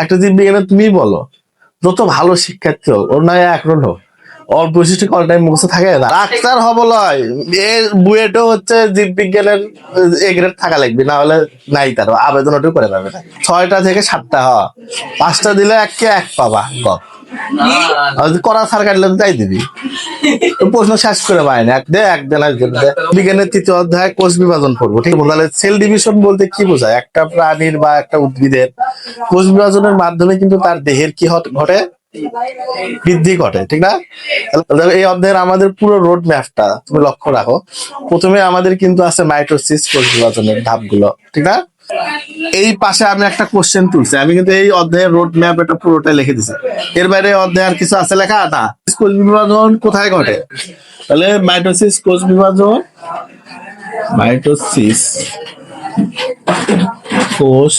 একটা জীববিজ্ঞানে তুমি বলো, যত ভালো শিক্ষার্থী হোক, ওর নয় একরোল হোক, ওর বৈশিষ্ট্য অল টাইম মুখস্থ থাকে না। ডাক্তার হব লয়, এর বুয়েটও হচ্ছে জীববিজ্ঞানের এ গ্রেড থাকা লাগবে, না হলে নাই, তার আবেদন ওটাও করে পাবে না। 6টা থেকে 7টা হওয়া, 5টা দিলে এক পাবা করা সার কাটলে তাই দিবি। প্রশ্ন শেষ করে পায় না, বিজ্ঞানের 3য় অধ্যায় কোষ বিভাজন পড়বো, ঠিক আছে? তাহলে সেল ডিভিশন বলতে কি বোঝায়? একটা প্রাণীর বা একটা উদ্ভিদের কোষ বিভাজনের মাধ্যমে কিন্তু তার দেহের কি ঘটে, বৃদ্ধি ঘটে, ঠিক না? এই অধ্যায়ের আমাদের পুরো রোড ম্যাপটা তুমি লক্ষ্য রাখো। প্রথমে আমাদের কিন্তু আছে মাইটোসিস, কোষ বিভাজনের ধাপগুলো, ঠিক না? এই পাশে আমি একটা কোশ্চেন তুলছি, আমি কিন্তু এই অধ্যায়ের রোড ম্যাপ এটা পুরোটা লিখে দিছি। এর বাইরে অধ্যায় আর কিছু আছে লেখা না। কোষ বিভাজন কোথায় ঘটে? তাহলে মাইটোসিস কোষ বিভাজন, মাইটোসিস কোষ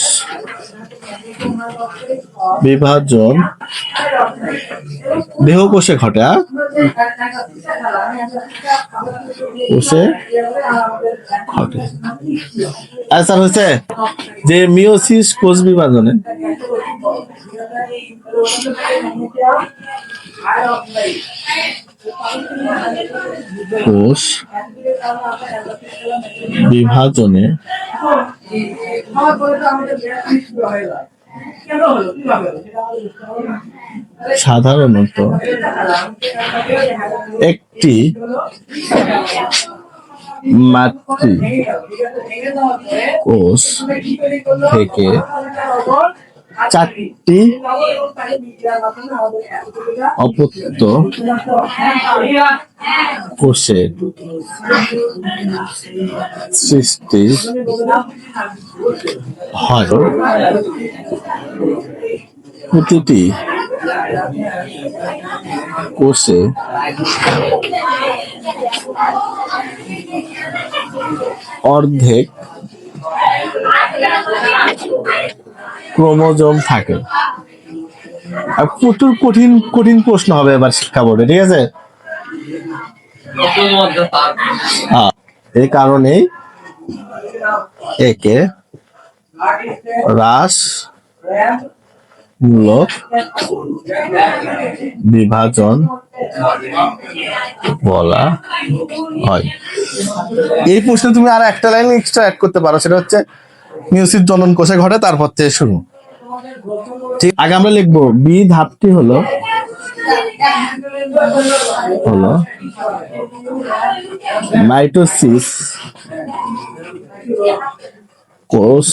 বিভাজন দেহকোষে ঘটে, কোষে ঘটে। আচ্ছা, হচ্ছে যে মিওসিস কোষ বিভাজনে কোষ বিভাজনে সাধারণত একটি মাতৃ কোষ থেকে 4টি অপত্য কোষের সৃষ্টি হয়। প্রতিটি কোষে অর্ধেক ক্রোমোজোম থাকে। আর প্রচুর কঠিন কঠিন প্রশ্ন হবে এবার শিক্ষা বোর্ডে, ঠিক আছে? এই কারণে একে হ্রাসমূলক বিভাজন বলা হয়। এই প্রশ্নে তুমি আর একটা লাইন এক্সট্রা অ্যাড করতে পারো, সেটা হচ্ছে মিওসিস জনন কোষে ঘটে, তারপর থেকে শুরু। ঠিক, আগে আমরা লিখবো বি ধাপটি হলো মাইটোসিস কোষ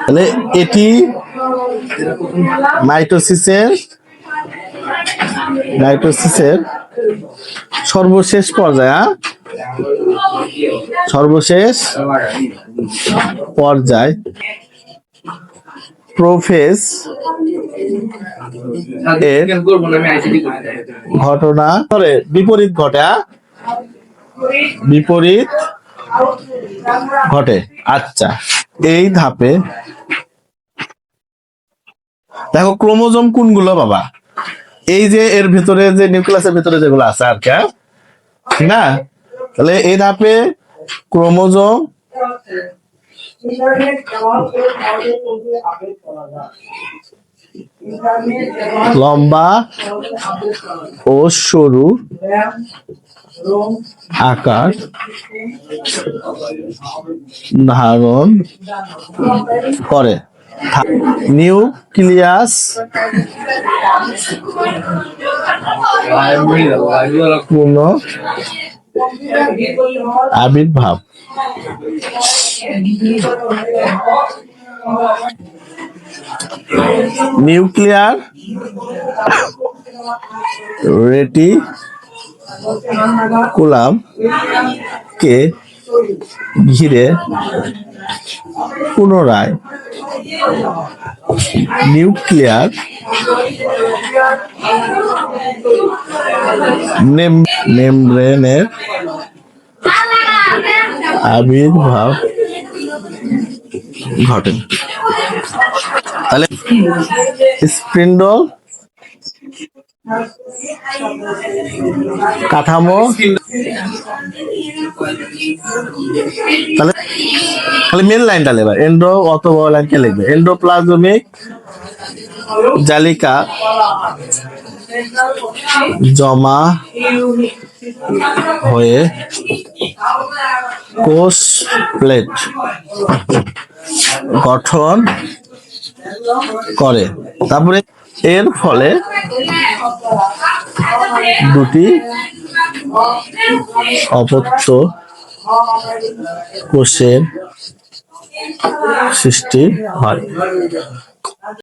তাহলে এটি মাইটোসিসের সর্বশেষ পর্যায়ে, প্রোফেজ এর ঘটনা বিপরীত ঘটে। আচ্ছা, এই ধাপে দেখো ক্রোমোজোম কোনগুলো বাবা? এই যে এর ভিতরে যে নিউক্লিয়াসের ভিতরে যেগুলো আছে আর কি, ঠিক না? তাহলে এই ধাপে ক্রোমোজোম লম্বা ও সরু আকার ধারণ করে। নিউক্লিয়াস পূর্ণ আবির্ভাব। নিউক্লিয়ার রেটিকুলাম কে ঘিরে পুনরায় নিউক্লিয়ার মেমব্রেনের আবির্ভাব ঘটে। তাহলে স্পিন্ডল কাঠামো তাহলে খালি মেন লাইনটা নেবা, এন্ডো অত বড় লাইনকে লিখবে, এন্ডোপ্লাজমিক জালিকা জমা হয়ে কোষ প্লেট গঠন করে। তারপরে এর ফলে দুটি অপত্য কোষের সৃষ্টি হয়।